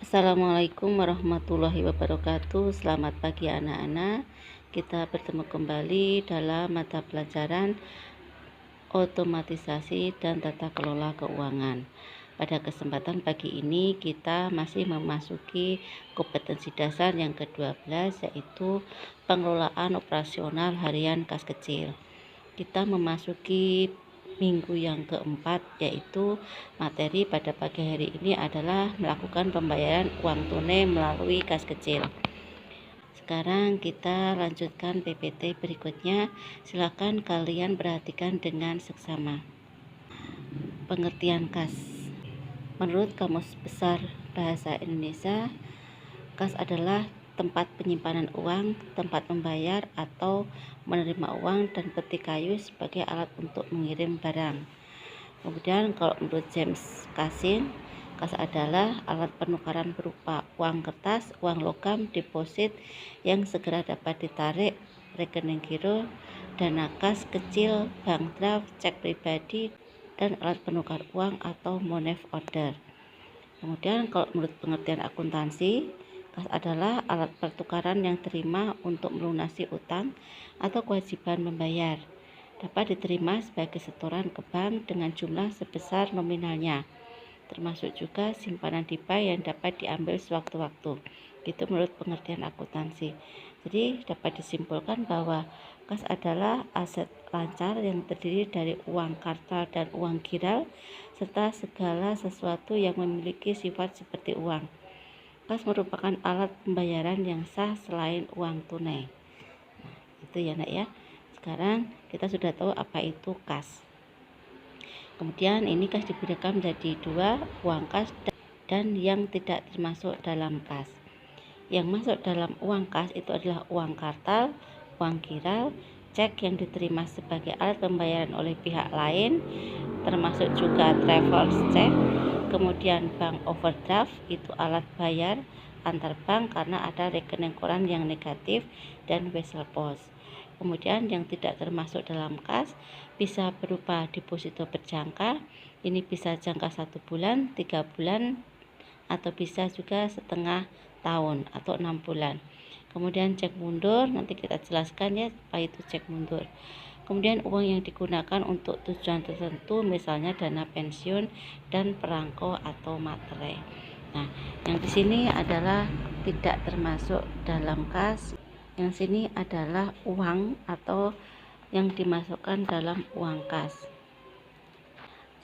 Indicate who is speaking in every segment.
Speaker 1: Assalamualaikum warahmatullahi wabarakatuh. Selamat pagi anak-anak. Kita bertemu kembali dalam mata pelajaran otomatisasi dan tata kelola keuangan. Pada kesempatan pagi ini kita masih memasuki kompetensi dasar yang ke-12, yaitu pengelolaan operasional harian kas kecil. Kita memasuki minggu yang keempat, yaitu materi pada pagi hari ini adalah melakukan pembayaran uang tunai melalui kas kecil. Sekarang kita lanjutkan PPT berikutnya. Silakan kalian perhatikan dengan seksama. Pengertian kas. Menurut Kamus Besar Bahasa Indonesia, kas adalah tempat penyimpanan uang, tempat membayar atau menerima uang, dan peti kayu sebagai alat untuk mengirim barang. Kemudian kalau menurut James Cassin, kas adalah alat penukaran berupa uang kertas, uang logam, deposit yang segera dapat ditarik, rekening giro, dana kas kecil, bank draft, cek pribadi, dan alat penukar uang atau money order. Kemudian kalau menurut pengertian akuntansi, kas adalah alat pertukaran yang terima untuk melunasi utang atau kewajiban membayar. Dapat diterima sebagai setoran ke bank dengan jumlah sebesar nominalnya, termasuk juga simpanan di bank yang dapat diambil sewaktu-waktu. Itu menurut pengertian akuntansi. Jadi dapat disimpulkan bahwa kas adalah aset lancar yang terdiri dari uang kartal dan uang giral serta segala sesuatu yang memiliki sifat seperti uang. Kas merupakan alat pembayaran yang sah selain uang tunai. Itu ya nak ya. Sekarang kita sudah tahu apa itu kas. Kemudian ini kas dibedakan menjadi dua, uang kas dan yang tidak termasuk dalam kas. Yang masuk dalam uang kas itu adalah uang kartal, uang giral, cek yang diterima sebagai alat pembayaran oleh pihak lain, termasuk juga traveler's check. Kemudian bank overdraft itu alat bayar antar bank karena ada rekening koran yang negatif, dan wesel pos. Kemudian yang tidak termasuk dalam kas bisa berupa deposito berjangka. Ini bisa jangka 1 bulan, 3 bulan, atau bisa juga setengah tahun atau 6 bulan. Kemudian cek mundur, nanti kita jelaskan ya apa itu cek mundur. Kemudian uang yang digunakan untuk tujuan tertentu, misalnya dana pensiun dan perangko atau materai. Nah, yang di sini adalah tidak termasuk dalam kas. Yang sini adalah uang atau yang dimasukkan dalam uang kas.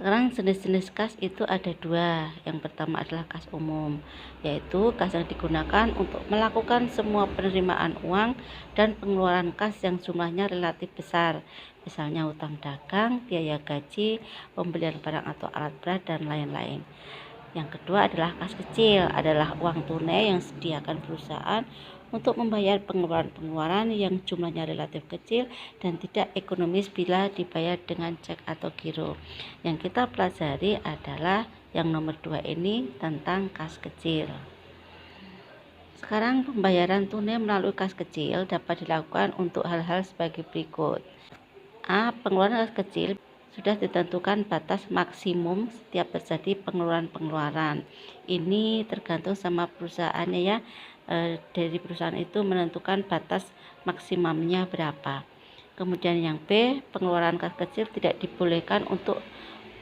Speaker 1: Sekarang jenis-jenis kas itu ada dua. Yang pertama adalah kas umum, yaitu kas yang digunakan untuk melakukan semua penerimaan uang dan pengeluaran kas yang jumlahnya relatif besar, misalnya utang dagang, biaya gaji, pembelian barang atau alat berat, dan lain-lain. Yang kedua adalah kas kecil, adalah uang tunai yang disediakan perusahaan untuk membayar pengeluaran-pengeluaran yang jumlahnya relatif kecil dan tidak ekonomis bila dibayar dengan cek atau giro. Yang kita pelajari adalah yang nomor 2 ini tentang kas kecil. Sekarang pembayaran tunai melalui kas kecil dapat dilakukan untuk hal-hal sebagai berikut. A. Pengeluaran kas kecil sudah ditentukan batas maksimum setiap terjadi pengeluaran-pengeluaran. Ini tergantung sama perusahaannya ya. Dari perusahaan itu menentukan batas maksimumnya berapa. Kemudian yang B, pengeluaran kas kecil tidak dibolehkan untuk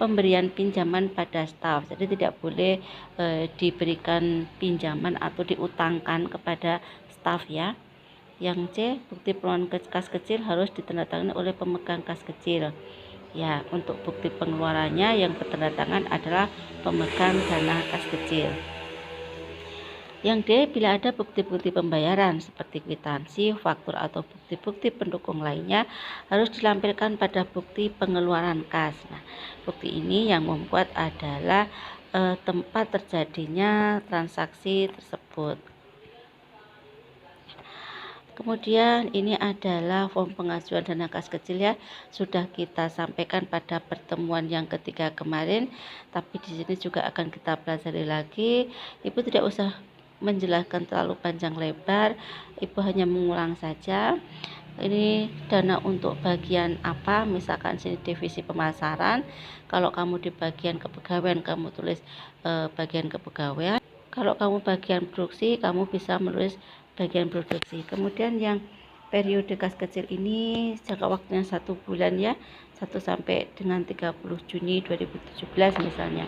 Speaker 1: pemberian pinjaman pada staf. Jadi tidak boleh diberikan pinjaman atau diutangkan kepada staf ya. Yang C, bukti pengeluaran kas kecil harus ditandatangani oleh pemegang kas kecil. Ya, untuk bukti pengeluarannya yang bertandatangan adalah pemegang dana kas kecil. Yang D, bila ada bukti-bukti pembayaran seperti kwitansi, faktur atau bukti-bukti pendukung lainnya harus dilampirkan pada bukti pengeluaran kas. Nah, bukti ini yang membuat adalah tempat terjadinya transaksi tersebut. Kemudian ini adalah form pengajuan dana kas kecil ya, sudah kita sampaikan pada pertemuan yang ketiga kemarin, tapi di sini juga akan kita pelajari lagi. Ibu tidak usah menjelaskan terlalu panjang lebar, Ibu hanya mengulang saja. Ini dana untuk bagian apa, misalkan sini divisi pemasaran. Kalau kamu di bagian kepegawaian, kamu tulis bagian kepegawaian. Kalau kamu bagian produksi, kamu bisa menulis bagian produksi. Kemudian yang periode kas kecil ini jangka waktunya 1 bulan ya, 1 sampai dengan 30 Juni 2017 misalnya.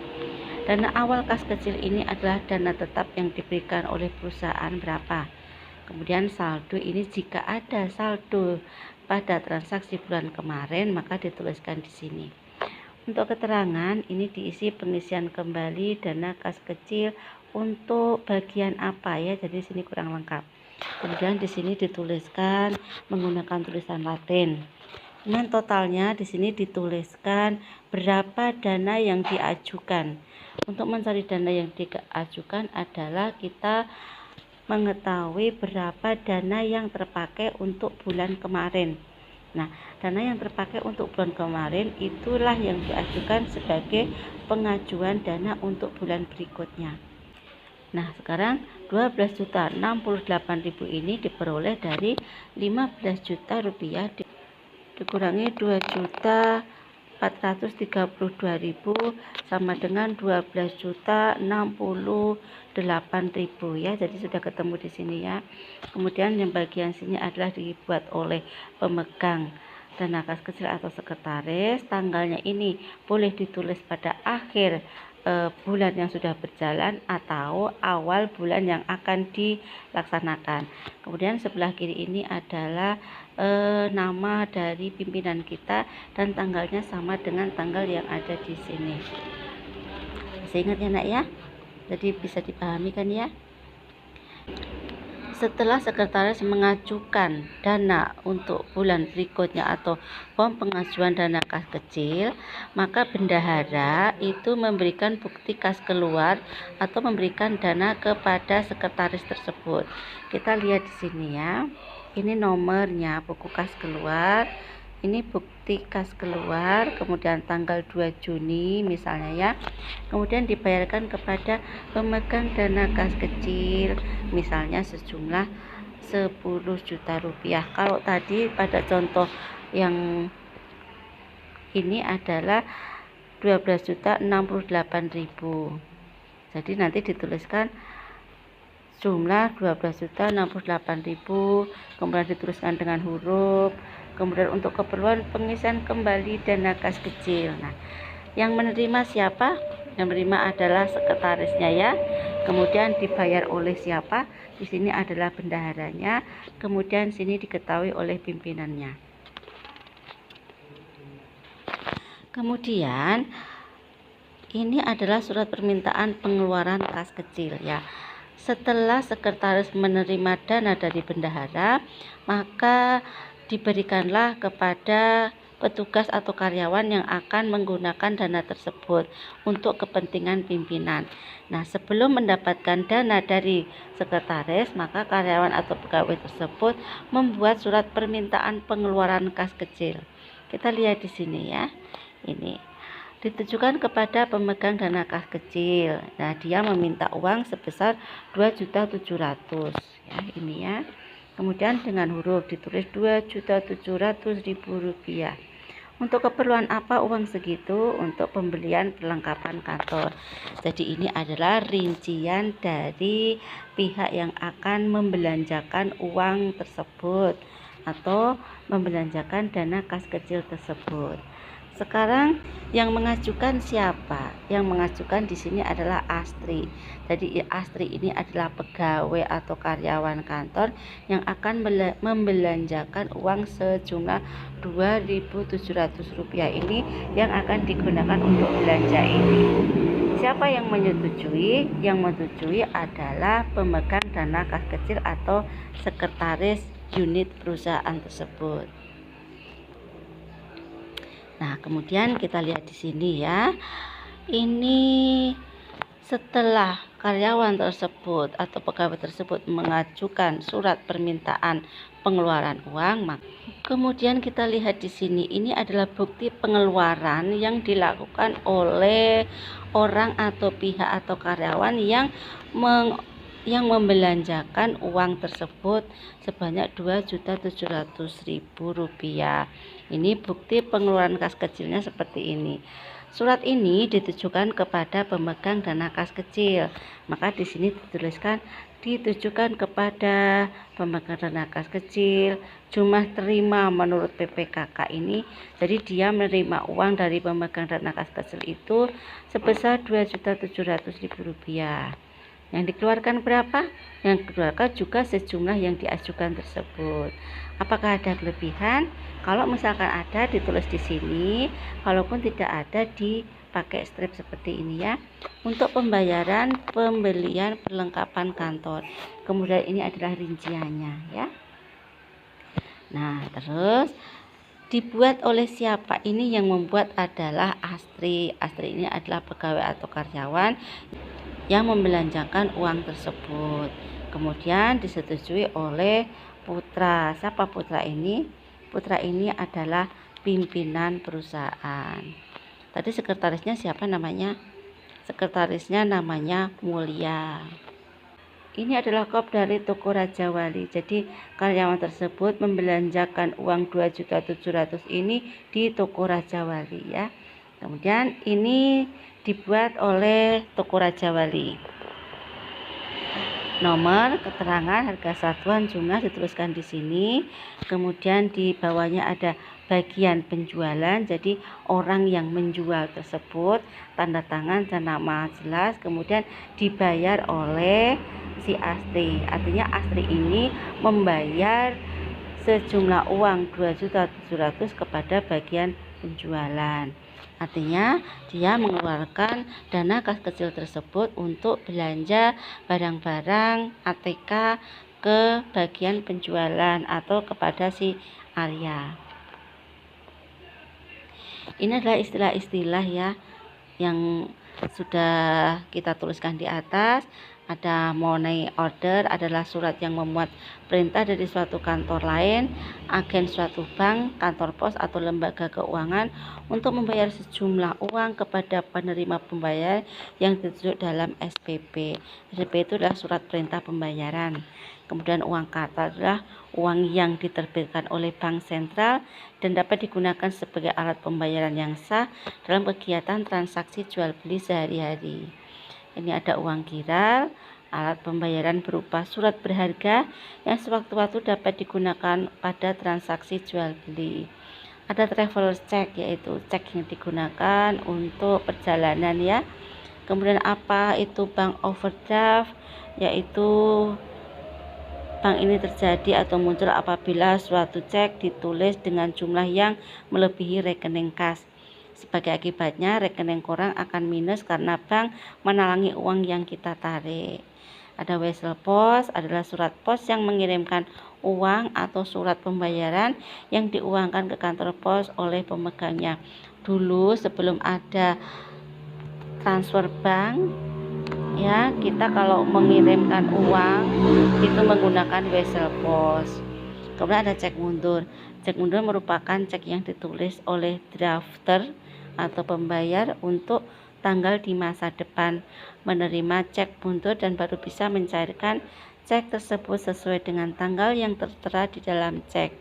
Speaker 1: Dana awal kas kecil ini adalah dana tetap yang diberikan oleh perusahaan berapa. Kemudian saldo ini jika ada saldo pada transaksi bulan kemarin maka dituliskan di sini. Untuk keterangan ini diisi pengisian kembali dana kas kecil untuk bagian apa ya, jadi sini kurang lengkap. Kemudian di sini dituliskan menggunakan tulisan Latin. Kemudian totalnya di sini dituliskan berapa dana yang diajukan. Untuk mencari dana yang diajukan adalah kita mengetahui berapa dana yang terpakai untuk bulan kemarin. Nah, dana yang terpakai untuk bulan kemarin itulah yang diajukan sebagai pengajuan dana untuk bulan berikutnya. Nah, sekarang 12.068.000 ini diperoleh dari 15 juta rupiah dikurangi 2.432.000 sama dengan 12.068.000 ya. Jadi sudah ketemu di sini ya. Kemudian yang bagian sini adalah dibuat oleh pemegang dana kas kecil atau sekretaris. Tanggalnya ini boleh ditulis pada akhir bulan yang sudah berjalan atau awal bulan yang akan dilaksanakan. Kemudian sebelah kiri ini adalah nama dari pimpinan kita dan tanggalnya sama dengan tanggal yang ada di sini. Masih ingat ya nak ya? Jadi bisa dipahami kan ya? Setelah sekretaris mengajukan dana untuk bulan berikutnya atau form pengajuan dana kas kecil, maka bendahara itu memberikan bukti kas keluar atau memberikan dana kepada sekretaris tersebut. Kita lihat di sini ya. Ini nomornya buku kas keluar. Ini bukti kas keluar, kemudian tanggal 2 Juni misalnya ya. Kemudian dibayarkan kepada pemegang dana kas kecil misalnya sejumlah 10 juta rupiah. Kalau tadi pada contoh yang ini adalah 12.068.000. Jadi nanti dituliskan jumlah 12.068.000, kemudian dituliskan dengan huruf. Kemudian untuk keperluan pengisian kembali dana kas kecil. Nah, yang menerima siapa? Yang menerima adalah sekretarisnya ya. Kemudian dibayar oleh siapa? Di sini adalah bendaharanya. Kemudian sini diketahui oleh pimpinannya. Kemudian ini adalah surat permintaan pengeluaran kas kecil ya. Setelah sekretaris menerima dana dari bendahara, maka diberikanlah kepada petugas atau karyawan yang akan menggunakan dana tersebut untuk kepentingan pimpinan. Nah, sebelum mendapatkan dana dari sekretaris, maka karyawan atau pegawai tersebut membuat surat permintaan pengeluaran kas kecil. Kita lihat di sini ya. Ini ditujukan kepada pemegang dana kas kecil. Nah, dia meminta uang sebesar 2.700.000 ya, ini ya. Kemudian dengan huruf ditulis 2.700.000 rupiah. Untuk keperluan apa uang segitu? Untuk pembelian perlengkapan kantor. Jadi ini adalah rincian dari pihak yang akan membelanjakan uang tersebut atau membelanjakan dana kas kecil tersebut. Sekarang yang mengajukan siapa? Yang mengajukan di sini adalah Astri. Jadi Astri ini adalah pegawai atau karyawan kantor yang akan membelanjakan uang sejumlah 2.700 rupiah ini yang akan digunakan untuk belanja ini. Siapa yang menyetujui? Yang menyetujui adalah pemegang dana kas kecil atau sekretaris unit perusahaan tersebut. Nah, kemudian kita lihat di sini ya. Ini setelah karyawan tersebut atau pegawai tersebut mengajukan surat permintaan pengeluaran uang, kemudian kita lihat di sini ini adalah bukti pengeluaran yang dilakukan oleh orang atau pihak atau karyawan yang membelanjakan uang tersebut sebanyak 2.700.000 rupiah. Ini bukti pengeluaran kas kecilnya seperti ini. Surat ini ditujukan kepada pemegang dana kas kecil. Maka di sini dituliskan ditujukan kepada pemegang dana kas kecil. Jumlah terima menurut PPKK ini, jadi dia menerima uang dari pemegang dana kas kecil itu sebesar Rp2.700.000. Yang dikeluarkan berapa? Yang dikeluarkan juga sejumlah yang diajukan tersebut. Apakah ada kelebihan? Kalau misalkan ada, ditulis di sini. Kalaupun tidak ada, dipakai strip seperti ini ya. Untuk pembayaran pembelian perlengkapan kantor. Kemudian ini adalah rinciannya ya. Nah, terus dibuat oleh siapa? Ini yang membuat adalah Astri. Astri ini adalah pegawai atau karyawan yang membelanjakan uang tersebut. Kemudian disetujui oleh Putra. Siapa Putra ini? Putra ini adalah pimpinan perusahaan. Tadi sekretarisnya siapa namanya? Sekretarisnya namanya Mulia. Ini adalah kop dari toko Raja Wali. Jadi karyawan tersebut membelanjakan uang 2.700.000 ini di toko Raja Wali ya. Kemudian ini dibuat oleh toko Raja Wali. Nomor, keterangan, harga satuan, jumlah dituliskan di sini. Kemudian di bawahnya ada bagian penjualan. Jadi orang yang menjual tersebut tanda tangan dan nama jelas. Kemudian dibayar oleh si Astri. Artinya Astri ini membayar sejumlah uang 2.700.000 kepada bagian penjualan. Artinya dia mengeluarkan dana kas kecil tersebut untuk belanja barang-barang ATK ke bagian penjualan atau kepada si Arya. Ini adalah istilah-istilah ya yang sudah kita tuliskan di atas. Ada money order adalah surat yang memuat perintah dari suatu kantor lain, agen suatu bank, kantor pos atau lembaga keuangan untuk membayar sejumlah uang kepada penerima pembayar yang ditunjuk dalam SPP. SPP itu adalah surat perintah pembayaran. Kemudian uang kartal adalah uang yang diterbitkan oleh bank sentral dan dapat digunakan sebagai alat pembayaran yang sah dalam kegiatan transaksi jual beli sehari-hari. Ini ada uang giral, alat pembayaran berupa surat berharga yang sewaktu-waktu dapat digunakan pada transaksi jual beli. Ada travel check, yaitu cek yang digunakan untuk perjalanan ya. Kemudian apa itu bank overdraft, yaitu bank ini terjadi atau muncul apabila suatu cek ditulis dengan jumlah yang melebihi rekening kas. Sebagai akibatnya rekening korang akan minus karena bank menalangi uang yang kita tarik. Ada wesel pos, adalah surat pos yang mengirimkan uang atau surat pembayaran yang diuangkan ke kantor pos oleh pemegangnya. Dulu sebelum ada transfer bank ya, kita kalau mengirimkan uang itu menggunakan wesel pos. Kemudian ada cek mundur. Cek mundur merupakan cek yang ditulis oleh drafter atau pembayar untuk tanggal di masa depan, menerima cek mundur dan baru bisa mencairkan cek tersebut sesuai dengan tanggal yang tertera di dalam cek.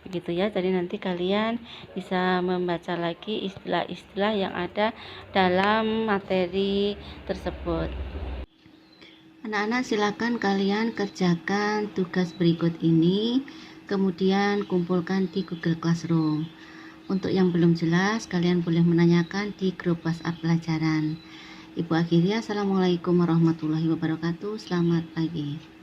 Speaker 1: Begitu ya, jadi nanti kalian bisa membaca lagi istilah-istilah yang ada dalam materi tersebut. Anak-anak, silakan kalian kerjakan tugas berikut ini, kemudian kumpulkan di Google Classroom. Untuk yang belum jelas, kalian boleh menanyakan di grup WhatsApp pelajaran. Ibu akhiri, assalamualaikum warahmatullahi wabarakatuh. Selamat pagi.